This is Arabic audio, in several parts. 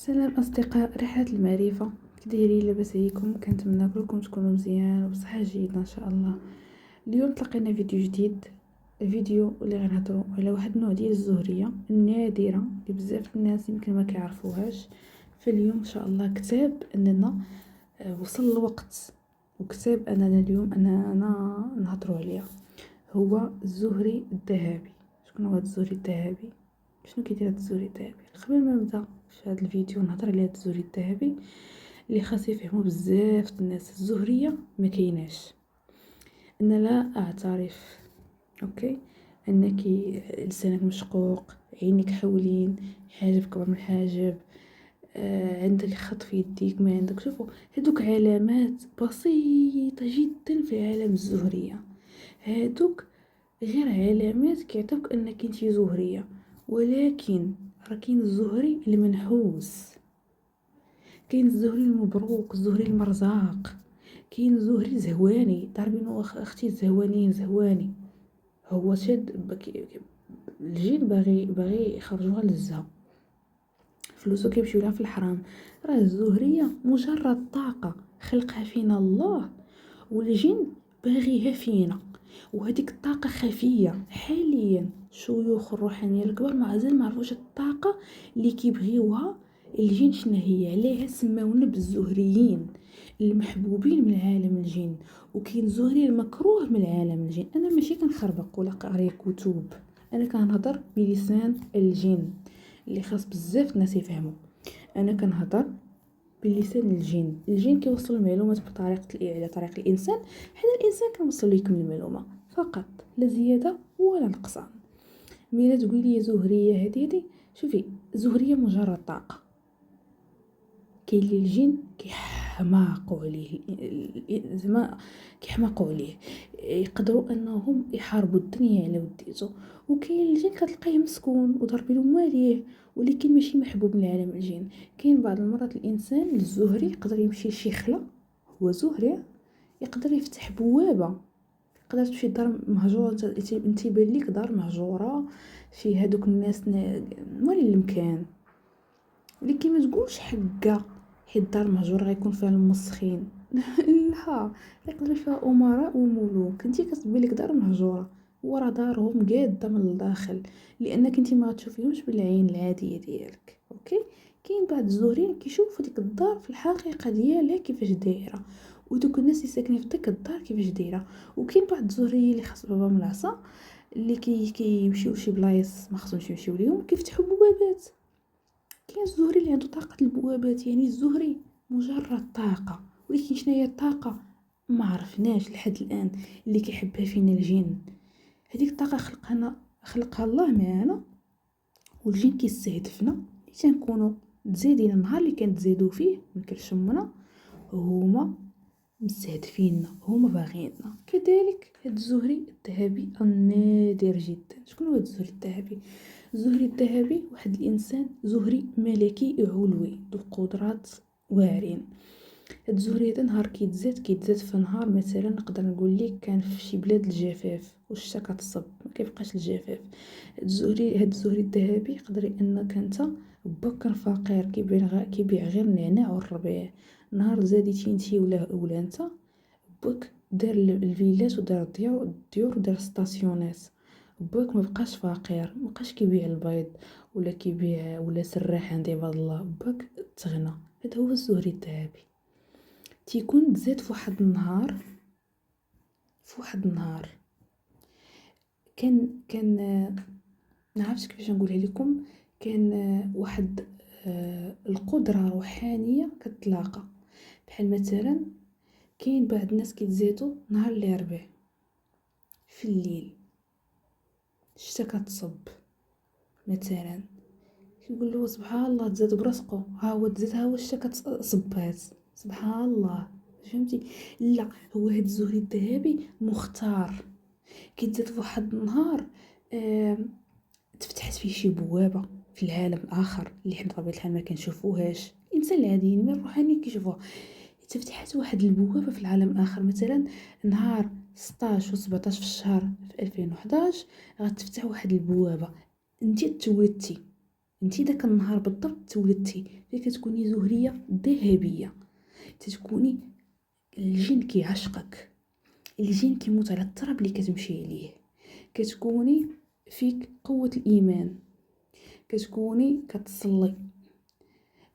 سلام أصدقاء رحلة المعرفة، كدايرين؟ لاباس عليكم؟ كنتمنى كلكم تكونوا مزيان وبصحة جيدة إن شاء الله. اليوم تلقينا فيديو جديد، الفيديو اللي غنهضروا على واحد النوع ديال الزهرية النادرة اللي بزاف الناس يمكن ما كيعرفوهاش. فاليوم إن شاء الله كتاب أننا وصل الوقت، وكتاب أننا اليوم أننا نهضروا عليها، هو الزهري الذهبي. شكون هو الزهري الذهبي؟ شنو كيدير هاد الزهري الذهبي؟ قبل ما نبدا في هذا الفيديو نهضر على هاد الزهري الذهبي اللي خاص يفهموا بزاف الناس. الزهريه ما كايناش. انا لا اعترف اوكي انك لسانك مشقوق، عينيك حولين، حاجب كبر من الحاجب، عندك خط في يديك ما عندك. شوفوا هادوك علامات بسيطه جدا في عالم الزهريه. هادوك غير علامات كيعطيوك انك انتي زهريه، ولكن راه كاين الزهري المنحوس، كاين الزهري المبروك، الزهري المرزاق، كاين الزهري زهواني. تعرفين اختي الزهوانيين زهواني هو شاد الجين باغي يخرجوها للزها، فلوسو كيمشيو لها في الحرام. راه الزهريه مجرد طاقه خلقها فينا الله، والجن باغيها فينا، وهذيك الطاقه خفيه. حاليا شيوخ الروحانيه الكبار مازال ما عرفوش الطاقه اللي كيبغيوها الجن شنو هي. عليها سماونا بالزهريين المحبوبين من عالم الجن، وكاين زهري المكروه من عالم الجن. انا ماشي كنخربق ولا قاريه كتب، انا كنهضر بلسان الجن اللي خاص بزاف الناس يفهموا. انا كنهضر بلسان الجن. الجن كيوصل المعلومات بطريقه على طريق الانسان، حنا الانسان كنوصل لكم المعلومه فقط، لا زياده ولا نقصان. ميلا تقولي زهريه هذه شوفي، زهريه مجرد طاقه. كاين اللي الجن كيحماقوا عليه، زعما كيحماقوا عليه، يقدروا انهم يحاربوا الدنيا على وديته. وكاين الجن كتلقاه مسكون وضربي عليه، ولكن ماشي محبوب من عالم الجن. كاين بعض المرات الانسان الزهري يقدر يمشي لشي خلا، هو زهري يقدر يفتح بوابه، يقدر تمشي دار مهجوره، انت بان ليك دار مهجوره في هذوك الناس مالي المكان، ولكن ما تقولش حقا حيت دار مهجوره غيكون فيها المسخين. لا، يقدر فيها امراء وملوك. انت كتبان لك دار مهجوره، ورا دارهم قاده من الداخل، لانك انت ما تشوفيهمش بالعين العاديه ديالك. اوكي، كاين بعض الزهريين كيشوفوا ديك الدار في الحقيقه ديالها كيفاش دايره، ودوك الناس اللي ساكنين في ديك الدار كيفاش دايره. وكاين بعض الزهريين اللي خاص بابا من العصا، اللي كيمشيو لشي بلايص ما خصهمش يمشيو ليهم، كيفتحوا بوابات. كاين الزهري اللي عنده طاقة البوابات، يعني الزهري مجرد طاقة، ولكن شنو هي الطاقة ما عرفناش لحد الآن. اللي كيحبها فينا الجن، هذيك الطاقة خلقها الله معانا، والجن كيستهدفنا اللي تنكونوا تزايدين. النهار اللي كنتزايدوا فيه من كرشمنا هما مستهدفيننا، هما باغيننا. كذلك هاد الزهري الذهبي النادر جدا. شكون هو الزهري الذهبي؟ الزهري الذهبي واحد الانسان زهري ملكي علوي ذو قدرات واعرين. هاد الزهري هذا نهار كيتزاد في نهار، مثلا نقدر نقول لك كان في شي بلاد الجفاف والشتا كتصب ما كيبقاش الجفاف. هاد الزهري الذهبي يقدر انك انت باك كان فقير كيبيع غير النعناع والربيع، نهار زاديتي انتي ولا انت باك دار الفيلات ودار الديور ودار ستاسيونات، باك ما بقاش فقير، ما بقاش كيبيع البيض ولا كيبيع ولا سراح عند عباد الله، باك تغنى. هذا هو الزهري الذهبي. تيكون تزاد في واحد النهار، كان نعرفش كيفاش نقولها لكم. كان واحد القدرة روحانية كتلاقى، بحال مثلا كاين بعض الناس كيتزادوا نهار الاربعاء في الليل، الشتا كتصب مثلا، كيقول له سبحان الله تزاد براسقو، ها هو تزاد، ها هو الشتا كتصبات، سبحان الله. فهمتي؟ لا، هو هاد الزهري الذهبي مختار. كيتزاد في واحد النهار تفتحت فيه شي بوابه في العالم اخر اللي حنا بطبيعه الحال ما كنشوفوهاش، الانسان العادي من الروحاني كيشوفوها. تفتحت واحد البوابه في العالم اخر، مثلا نهار 16 و 17 في الشهر في 2011 غتفتح واحد البوابه، انت تولدتي انتي داك النهار بالضبط تولدتي كتكوني زهريه ذهبيه، تتكوني الجن كيعشقك، الجن كيموت على التراب اللي كتمشي عليه، كتكوني فيك قوه الايمان، كتكوني كتصلي،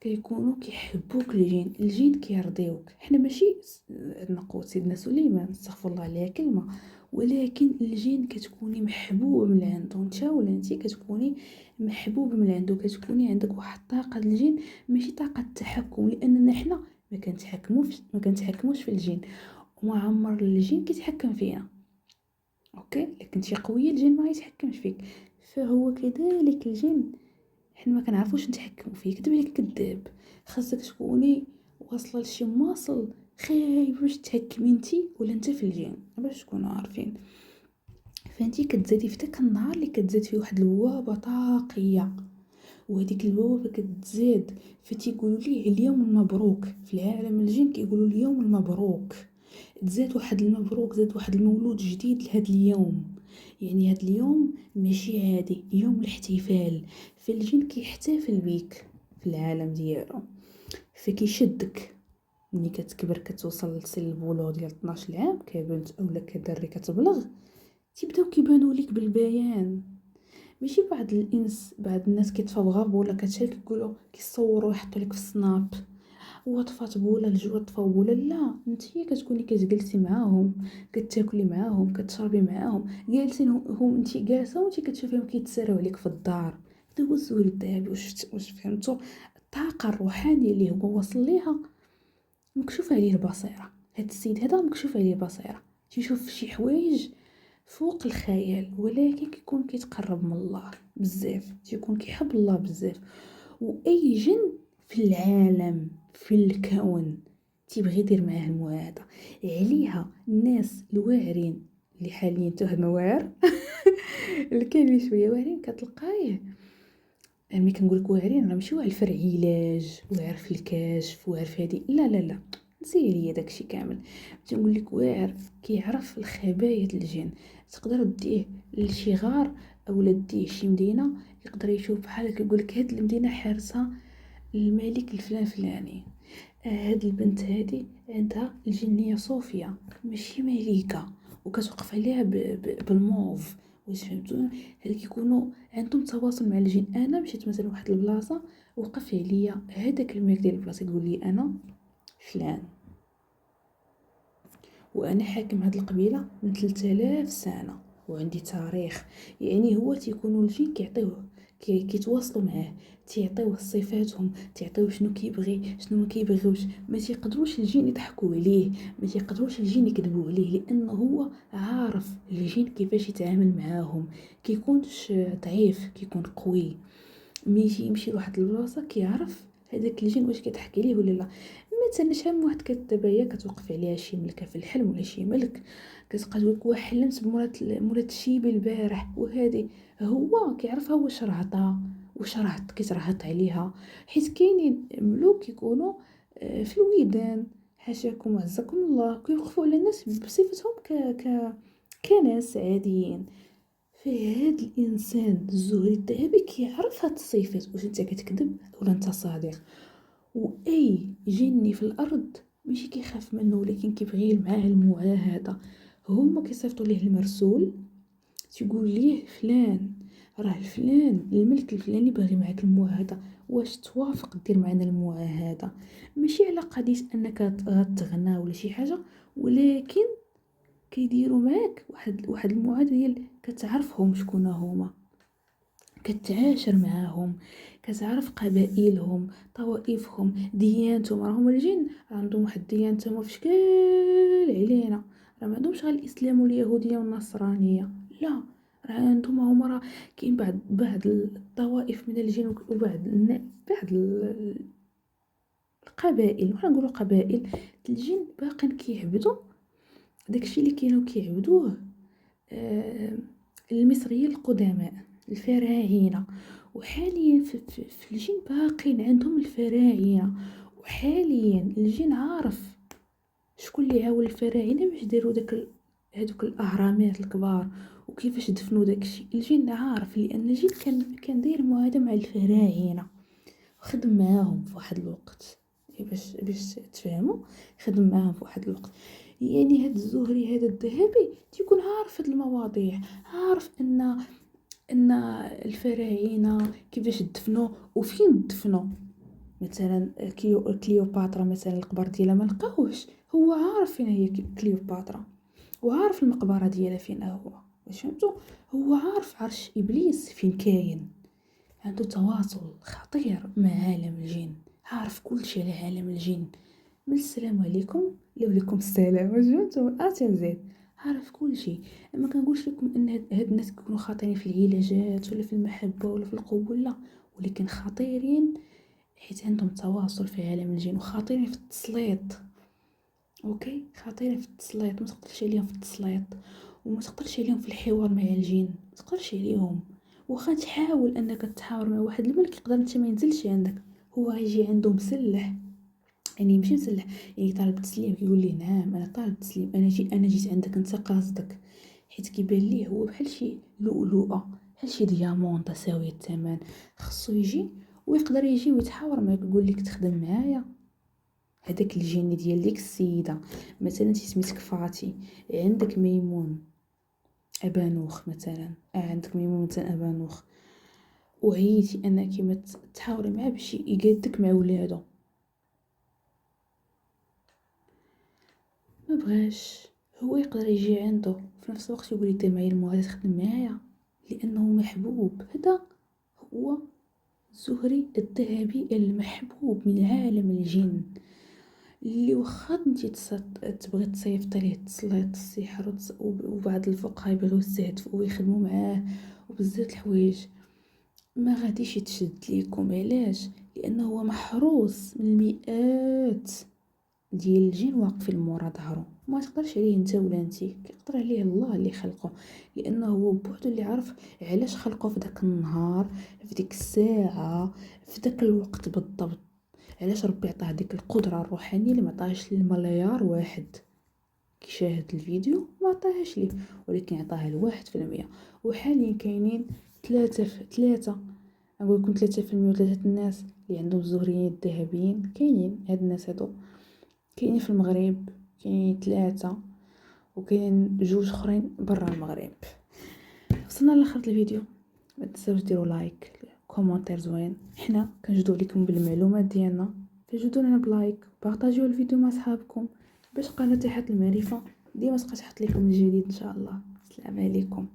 كيكونوا كيحبوك الجن كيرضيوك. حنا ماشي عندنا قوه سيدنا سليمان استغفر الله عليها كلمه، ولكن الجن كتكوني محبوبه من عنده، نتا ولا انتي كتكوني محبوبه من عنده، كتكوني عندك واحد الطاقه الجن ماشي طاقه التحكم، لاننا حنا ما كنتحكموش في الجن، وما عمر الجن كيتحكم فينا. اوكي لكن شي قويه الجن ما يتحكمش فيك، فهو كذلك الجن حنا ما كنعرفوش نتحكموا فيه. كذب عليك كذاب، خاصك تكوني واصله لشي مواصل خايب باش تحكمي انتي ولا انت في الجن باش تكونوا عارفين. فانتي كتزادي في داك النهار اللي كتزاد فيه واحد البوابه طاقيه، وهذيك البوابه كتزاد فتيقولوا ليه اليوم المبروك. في العالم الجن كيقولوا اليوم المبروك، تزاد واحد المبروك، زاد واحد المولود جديد لهذا اليوم. يعني هذا اليوم ماشي عادي، يوم الاحتفال، فالجن كيحتفل بيك في العالم ديالو، فكيشدك. ملي كتكبر كتوصل لسن البلوغ ديال 12 عام كبنت اولا كدري كتبلغ، تيبداو كيبانوا ليك بالبيان. ماشي بعض الناس كيطفاو غاب ولا كتشارك يقولوا كيصوروا يحطوا لك في السناب وطفات بولا الجوع طفاو بولا، لا نتيا كتكوني كتجلسي معاهم، كتاكلي معاهم، كتشربي معاهم، جالسين هم انتي جالسه وانتي كتشوفيهم كيتساراو عليك في الدار. هذا هو الزهور الذهبي. واش فهمتوا؟ الطاقه الروحانيه اللي هو وصل ليها مكشوف عليه البصيره. هاد السيد هذا مكشوف عليه البصيره، تيشوف شي حوايج فوق الخيال، ولكن كيكون كيتقرب من الله بزاف، تيكون كيحب الله بزاف. واي جن في العالم في الكون تيبغي يدير معاه المعاهده. عليها الناس الواعرين اللي حاليا تهنا واعر اللي كاين لي شويه واعرين كتلقايه، ملي كنقولك واعرين راه ماشي واعر في العلاج، واعر في الكشف، واعر في هادي، لا لا لا نسي ليا داكشي كامل. تنقول لك واعر كيعرف الخبايا الجن. تقدر ديه لشي غار اولا ديه شي مدينه، يقدر يشوف بحال هكا يقول لك هاد المدينه حارسه الملك الفلان فلاني، هاد البنت هادي عندها الجنيه صوفيا ماشي ملكه وكتوقف عليها بالموف. واش فهمتوا؟ هاد كيكونوا عندهم تواصل مع الجن. انا مشيت مثلا واحد البلاصه وقف عليا هذاك الملك ديال البلاصه يقول لي انا فلان وانا حاكم هاد القبيله من 3000 سنه وعندي تاريخ. يعني هو تيكونوا الجن كيعطيوه كيتواصلوا معاه، تيعطيوه صفاتهم، تيعطيوه شنو كيبغي شنو ما كيبغيوش. ما تيقدروش الجن يضحكوا عليه، ما تيقدروش الجن يكذبوا عليه، لانه هو عارف الجن كيفاش يتعامل معاهم. كيكونش ضعيف، كيكون قوي. ملي يمشي لواحد البلاصه كيعرف هذاك الجن واش كيضحك عليه ولا لا. مثلا شحال من واحد دابا هي كتوقف عليها شي ملكه في الحلم ولا شي ملك، كتبقى تقولك حلمت بمرات الشيبي البارح، وهذه هو كيعرفها واش رهطها واش كيترهط عليها. حيت كاينين ملوك يكونوا في الويدان حاشاكم وعزكم الله كيوقفوا على الناس بصفتهم كناس عاديين. فهاد الانسان الزهري الذهبي كيعرف هاد الصفات، واش انت كتكذب ولا انت صادق. واي جني في الارض ماشي كيخاف منه، ولكن كيبغي معاه المعاهده. هما كيصيفطوا ليه المرسول تيقول ليه فلان راه فلان الملك الفلاني باغي معاك المعاهده، واش توافق دير معنا المعاهده؟ ماشي على قضيه انك غتغنى ولا شي حاجه، ولكن كيديروا معاك واحد المعاهده ديال كتعرفهم شكون هما، كتعاشر معاهم، كتعرف قبائلهم، طوائفهم، ديانتهم. راهم الجن عندهم واحد ديانتهم في شكل علينا، راه ما عندهمش غير الاسلام واليهوديه والنصرانيه، لا راه عندهم هما راه كاين بعض الطوائف من الجن بعض القبائل، وحنا نقولوا قبائل الجن باقين كيعبدوا داكشي اللي كانوا كيعبدوه المصريين القدماء الفراعنه. وحاليا في الجن باقين عندهم الفراعنه، وحاليا الجن عارف شكون اللي عاون الفراعنه باش داروا هذوك الاهرامات الكبار وكيفاش دفنوا داكشي. الجن عارف، لان الجن كان داير معاهده مع الفراعنه وخدم معاهم في واحد الوقت، باش تفهموا، خدم معاهم في واحد الوقت. يعني هاد الزهري هذا الذهبي تيكون عارف هاد المواضيع، عارف ان الفراعنه كيفاش دفنوا وفين دفنوا. مثلا كليوباترا مثلا القبر ديالها ما لقاوش، هو عارف فين هي كليوباترا، وعارف المقبره ديالها فين هو. واش فهمتوا؟ هو عارف عرش ابليس فين كاين، عنده تواصل خطير مع عالم الجن، عارف كل شيء على عالم الجن. من السلام عليكم لوليكم السلام، فهمتوا؟ زيد عارف كل شيء. اما كنقولش لكم ان هاد الناس كيكونوا خاطرين في العلاجات ولا في المحبه ولا في القبول، لا، ولكن خطيرين حيت عندهم تواصل في عالم الجن، وخطيرين في التسليط. اوكي، خطيرين في التسليط، ما تقدرش عليهم في التسليط، وما تقدرش عليهم في الحوار مع الجن، ما تقدرش عليهم. واخا تحاول انك تحاور مع واحد الملك يقدر انت ما ينزلش عندك، هو غيجي عنده مسلح، يعني ماشي مسلح، يعني طالب تسليم، كيقول ليه نعم انا طالب تسليم، انا جيت عندك انت قاصدك، حيت كيبان ليه هو بحال شي لؤلؤه، بحال شي ديامون تساوي الثمن. خصو يجي ويقدر يجي ويتحاور معاك، يقول لك تخدم معايا. هذاك الجن ديال ديك السيده مثلا سميتك فاطي، عندك ميمون ابانوخ مثلا، عندك ميمون مثلا ابانوخ، وعيتي انك ما تحاوري معاه باش يقادك مع ولادو، ما بغاش، هو يقدر يجي عنده في نفس الوقت يقول لي دير معايا المعادله تخدم معايا، لانه محبوب. هذا هو الزهري الذهبي المحبوب من عالم الجن، اللي واخا انتي تبغي تصيفط ليه تسليط السحر وبعض الفقهاء يبغيو يستهدفوا ويخدموا معاه وبزاف الحوايج، ما غاديش يتشد ليكم. علاش؟ لانه هو محروس من المئات ديال الجن واقفين مورا ظهرو، ما تقدرش عليه انت ولا انتي، كيقدر عليه الله اللي خلقه، لانه هو بوحدو اللي عرف علاش خلقه في داك النهار، في ديك الساعه، في داك الوقت بالضبط. علاش ربي عطاه ديك القدره الروحانيه اللي ما عطاهاش للمليار واحد كيشاهد الفيديو، ما عطاهاش ليه، ولكن عطاها لواحد في المية. وحاليا كاينين ثلاثة نقول لكم 3% وثلاثة الناس اللي عندهم الزهريين الذهبيين. كاينين هاد الناس هادو، كاينين في المغرب، كاينين 3 وكاينين 2 اخرين برا المغرب. وصلنا لاخر الفيديو، ما تنساوش ديروا لايك، كومونتير زوين، حنا كنجدو عليكم بالمعلومات ديالنا، فجدوا لنا بلايك، بارطاجيو الفيديو مع صحابكم باش قناه تحت المعرفه ديما تبقى تحط لكم الجديد ان شاء الله. السلام عليكم.